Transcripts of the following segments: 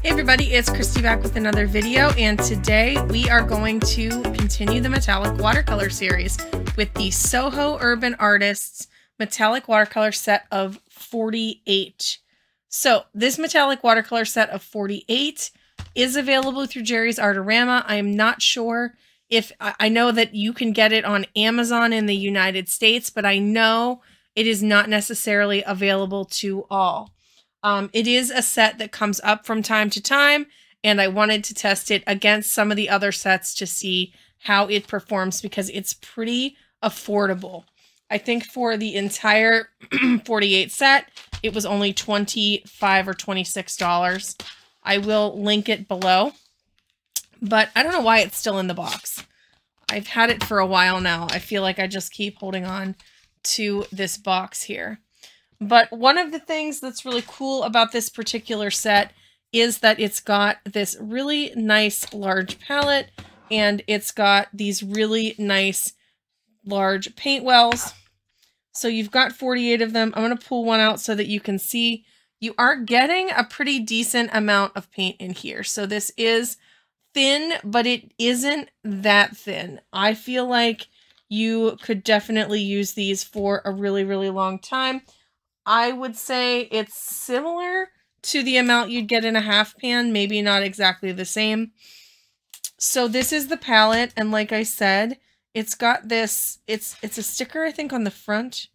Hey everybody, it's Christy back with another video, and today we are going to continue the metallic watercolor series with the Soho Urban Artists metallic watercolor set of 48. So this metallic watercolor set of 48 is available through Jerry's Artorama. I am not sure if, I know that you can get it on Amazon in the United States, but I know it is not necessarily available to all. It is a set that comes up from time to time, and I wanted to test it against some of the other sets to see how it performs because it's pretty affordable. I think for the entire 48 set, it was only $25 or $26. I will link it below, but I don't know why it's still in the box. I've had it for a while now. I feel like I just keep holding on to this box here. But one of the things that's really cool about this particular set is that it's got this really nice large palette, and it's got these really nice large paint wells. So you've got 48 of them. I'm going to pull one out so that you can see. You are getting a pretty decent amount of paint in here. So this is thin, but it isn't that thin. I feel like you could definitely use these for a really, really long time. I would say it's similar to the amount you'd get in a half pan, maybe not exactly the same. So this is the palette, and like I said, it's got this, it's a sticker, I think, on the front.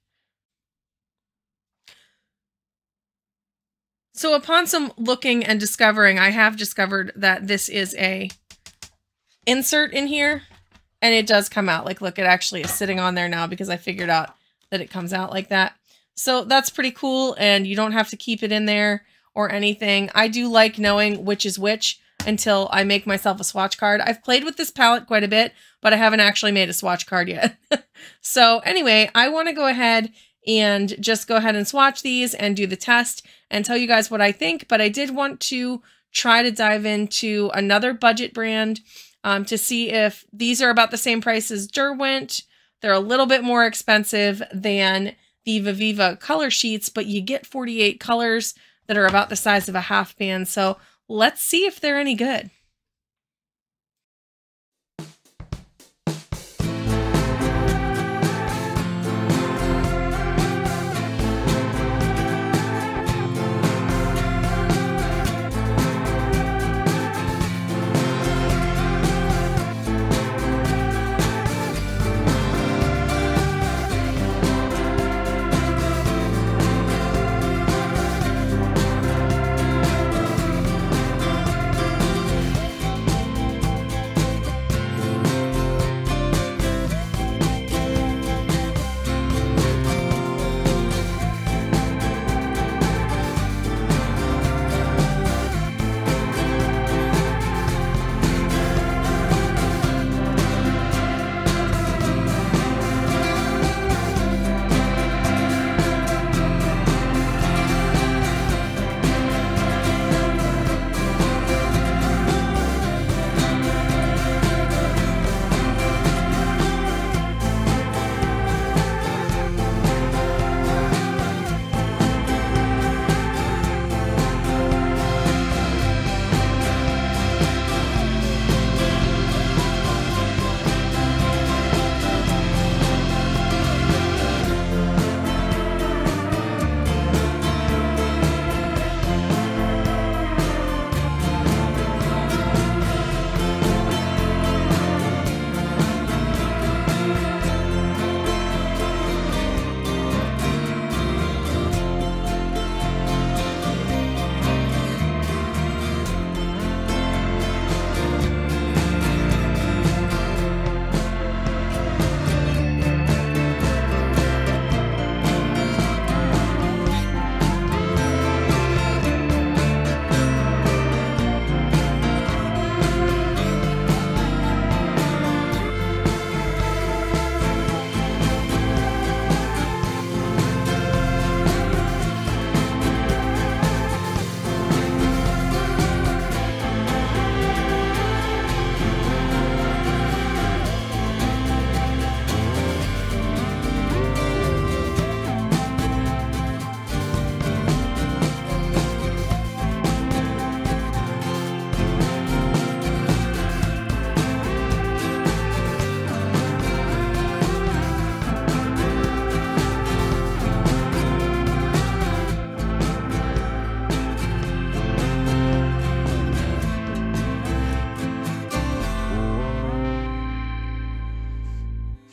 So upon some looking and discovering, I have discovered that this is a insert in here, and it does come out. Like, look, it actually is sitting on there now because I figured out that it comes out like that. So that's pretty cool, and you don't have to keep it in there or anything. I do like knowing which is which until I make myself a swatch card. I've played with this palette quite a bit, but I haven't actually made a swatch card yet. So anyway, I want to go ahead and just go ahead and swatch these and do the test and tell you guys what I think. But I did want to try to dive into another budget brand to see if these are about the same price as Derwent. They're a little bit more expensive than the Viva color sheets, but you get 48 colors that are about the size of a half pan. So let's see if they're any good.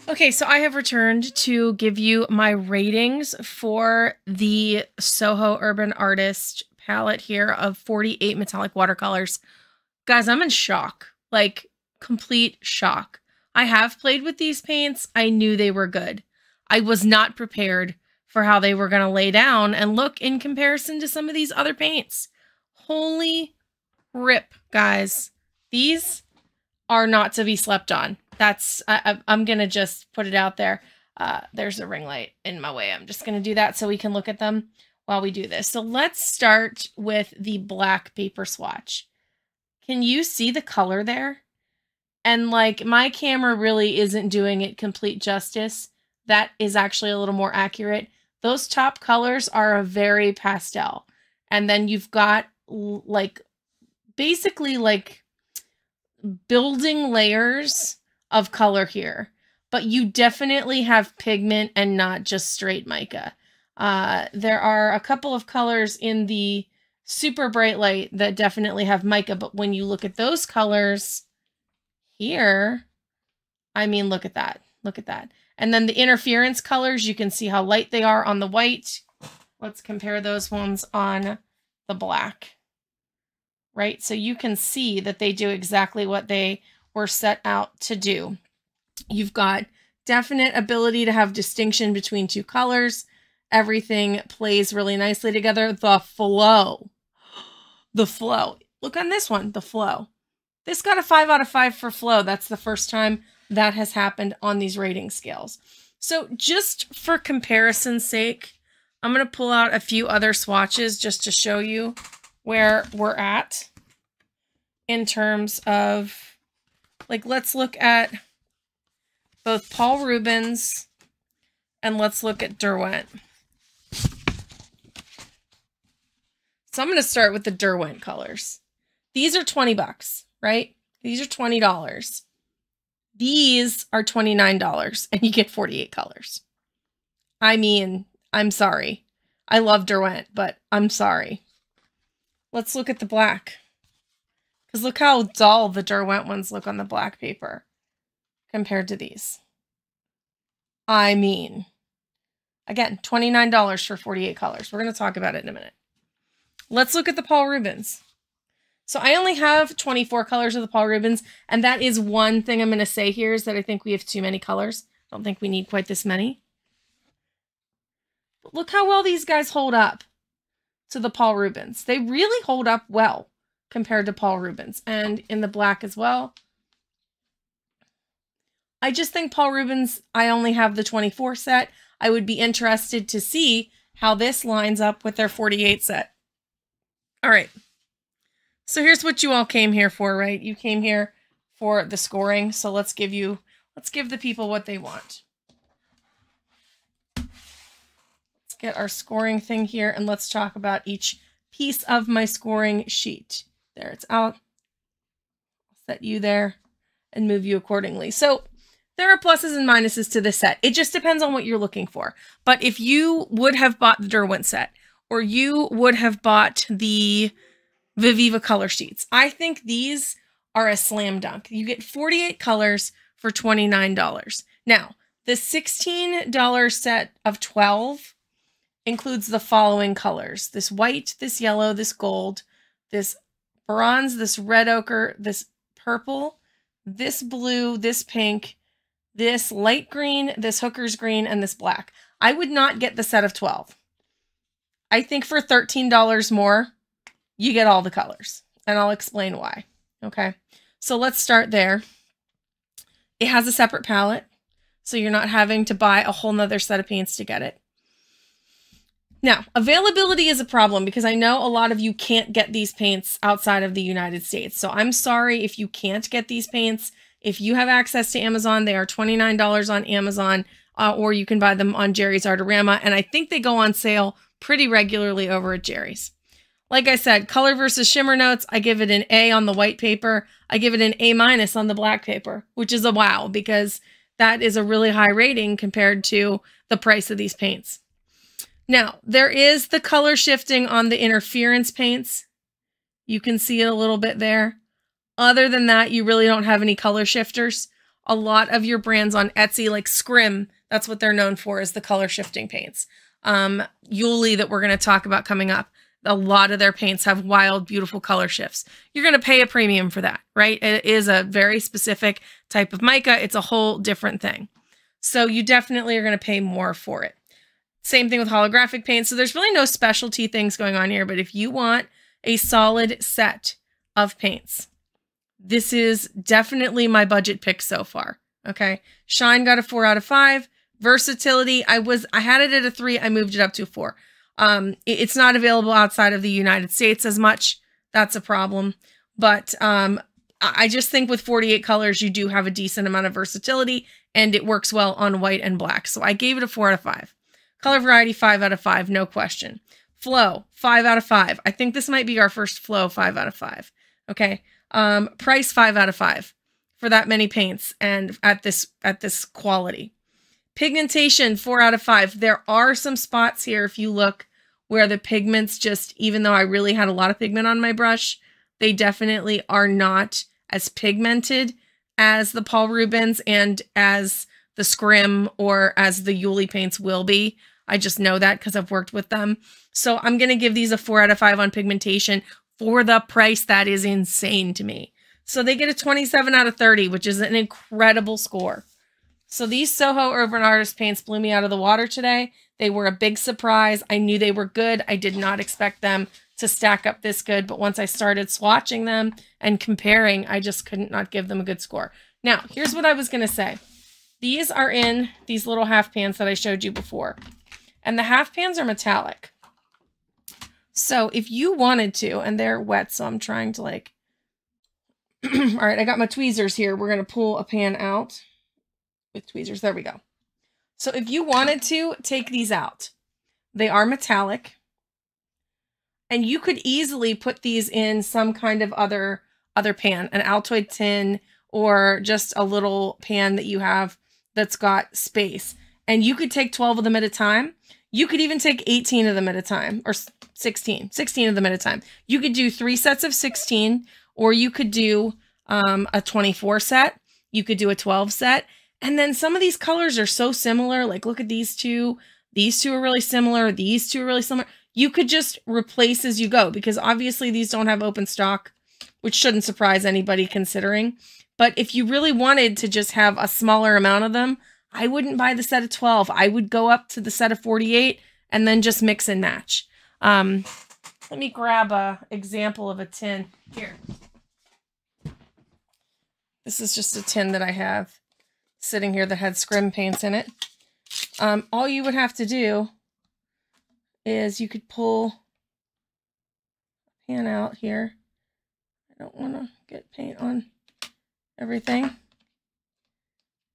Okay, so I have returned to give you my ratings for the Soho Urban Artist palette here of 48 metallic watercolors. Guys, I'm in shock, like complete shock. I have played with these paints. I knew they were good. I was not prepared for how they were going to lay down and look in comparison to some of these other paints. Holy rip, guys. These are not to be slept on. I'm going to just put it out there. There's a ring light in my way. I'm just going to do that so we can look at them while we do this. So let's start with the black paper swatch. Can you see the color there? And like my camera really isn't doing it complete justice. That is actually a little more accurate. Those top colors are a very pastel. And then you've got like basically like building layers of color here, but you definitely have pigment and not just straight mica. There are a couple of colors in the super bright light that definitely have mica, but when you look at those colors here, I mean, look at that. Look at that. And then the interference colors, you can see how light they are on the white. Let's compare those ones on the black. Right? So you can see that they do exactly what they were set out to do. You've got definite ability to have distinction between two colors. Everything plays really nicely together. The flow. The flow. Look on this one, the flow. This got a 5 out of 5 for flow. That's the first time that has happened on these rating scales. So just for comparison's sake, I'm going to pull out a few other swatches just to show you where we're at in terms of, like, let's look at both Paul Rubens and let's look at Derwent. So I'm going to start with the Derwent colors. These are 20 bucks, right? These are $20. These are $29 and you get 48 colors. I mean, I'm sorry. I love Derwent, but I'm sorry. Let's look at the black. Because look how dull the Derwent ones look on the black paper compared to these. I mean, again, $29 for 48 colors. We're going to talk about it in a minute. Let's look at the Paul Rubens. So I only have 24 colors of the Paul Rubens, and that is one thing I'm going to say here is that I think we have too many colors. I don't think we need quite this many. But look how well these guys hold up to the Paul Rubens. They really hold up well compared to Paul Rubens, and in the black as well. I just think Paul Rubens, I only have the 24 set. I would be interested to see how this lines up with their 48 set. All right. So here's what you all came here for, right? You came here for the scoring. So let's give the people what they want. Let's get our scoring thing here and let's talk about each piece of my scoring sheet. There, it's out. I'll set you there and move you accordingly. So there are pluses and minuses to this set. It just depends on what you're looking for. But if you would have bought the Derwent set, or you would have bought the Viviva color sheets, I think these are a slam dunk. You get 48 colors for $29. Now, the $16 set of 12 includes the following colors: this white, this yellow, this gold, this bronze, this red ochre, this purple, this blue, this pink, this light green, this hooker's green, and this black. I would not get the set of 12. I think for $13 more, you get all the colors, and I'll explain why. Okay, so let's start there. It has a separate palette, so you're not having to buy a whole nother set of paints to get it. Now, availability is a problem because I know a lot of you can't get these paints outside of the United States. So I'm sorry if you can't get these paints. If you have access to Amazon, they are $29 on Amazon, or you can buy them on Jerry's Artorama. And I think they go on sale pretty regularly over at Jerry's. Like I said, color versus shimmer notes, I give it an A on the white paper. I give it an A- on the black paper, which is a wow, because that is a really high rating compared to the price of these paints. Now, there is the color shifting on the interference paints. You can see it a little bit there. Other than that, you really don't have any color shifters a lot of your brands on Etsy, like Scrim, that's what they're known for, is the color shifting paints. Yuli, that we're going to talk about coming up, a lot of their paints have wild, beautiful color shifts. You're going to pay a premium for that, right? It is a very specific type of mica. It's a whole different thing. So you definitely are going to pay more for it. Same thing with holographic paint. So there's really no specialty things going on here, but if you want a solid set of paints, this is definitely my budget pick so far. Okay. Shine got a 4 out of 5. Versatility, I had it at a 3. I moved it up to a 4. It's not available outside of the United States as much. That's a problem. But I just think with 48 colors, you do have a decent amount of versatility, and it works well on white and black. So I gave it a 4 out of 5. Color variety, 5 out of 5, no question. Flow, 5 out of 5. I think this might be our first flow 5 out of 5. Okay. Price, 5 out of 5 for that many paints and at this quality. Pigmentation, 4 out of 5. There are some spots here, if you look, where the pigments just, even though I really had a lot of pigment on my brush, they definitely are not as pigmented as the Paul Rubens and as the Scrim or as the Yuli paints will be. I just know that because I've worked with them. So I'm going to give these a 4 out of 5 on pigmentation for the price. That is insane to me. So they get a 27 out of 30, which is an incredible score. So these Soho Urban Artist paints blew me out of the water today. They were a big surprise. I knew they were good. I did not expect them to stack up this good, but once I started swatching them and comparing, I just couldn't not give them a good score. Now, here's what I was going to say. These are in these little half pans that I showed you before, and the half pans are metallic. So if you wanted to, and they're wet, so I'm trying to like, all right, I got my tweezers here. We're going to pull a pan out with tweezers. There we go. So if you wanted to take these out, they are metallic, and you could easily put these in some kind of other pan, an Altoid tin, or just a little pan that you have that's got space. And you could take 12 of them at a time. You could even take 18 of them at a time, or 16 of them at a time. You could do 3 sets of 16, or you could do a 24 set. You could do a 12 set. And then some of these colors are so similar. Like, look at these two. These two are really similar. These two are really similar. You could just replace as you go, because obviously these don't have open stock, which shouldn't surprise anybody considering. But if you really wanted to just have a smaller amount of them, I wouldn't buy the set of 12. I would go up to the set of 48 and then just mix and match. Let me grab an example of a tin here. This is just a tin that I have sitting here that had Scrim paints in it. All you would have to do is you could pull a pan out here. I don't want to get paint on everything.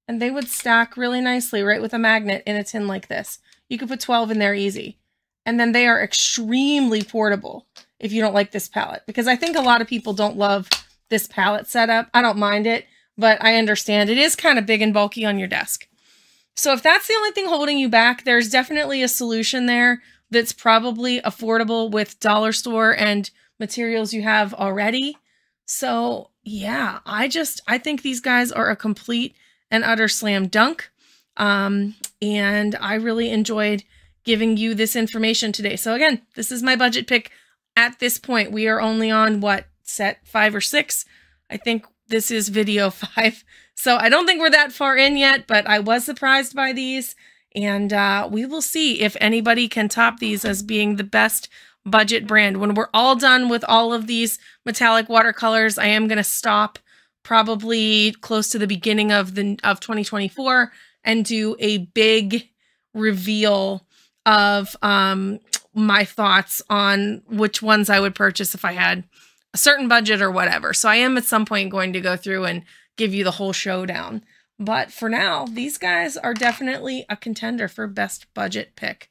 And they would stack really nicely right with a magnet in a tin like this. You could put 12 in there easy. And then they are extremely portable if you don't like this palette, because I think a lot of people don't love this palette setup. I don't mind it, but I understand it is kind of big and bulky on your desk. So if that's the only thing holding you back, there's definitely a solution there that's probably affordable with dollar store and materials you have already. So yeah, I think these guys are a complete and utter slam dunk. And I really enjoyed giving you this information today. So again, this is my budget pick at this point. We are only on what, set 5 or 6? I think this is video 5. So I don't think we're that far in yet, but I was surprised by these, and we will see if anybody can top these as being the best budget brand. When we're all done with all of these metallic watercolors, I am going to stop probably close to the beginning of 2024 and do a big reveal of my thoughts on which ones I would purchase if I had a certain budget or whatever. So I am at some point going to go through and give you the whole showdown. But for now, these guys are definitely a contender for best budget pick.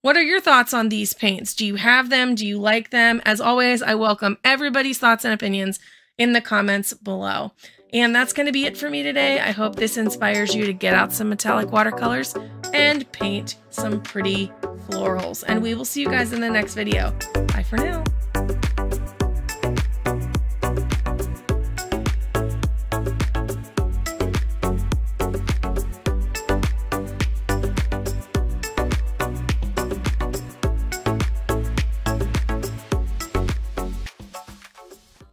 What are your thoughts on these paints? Do you have them? Do you like them? As always, I welcome everybody's thoughts and opinions in the comments below. And that's going to be it for me today. I hope this inspires you to get out some metallic watercolors and paint some pretty florals. And we will see you guys in the next video. Bye for now.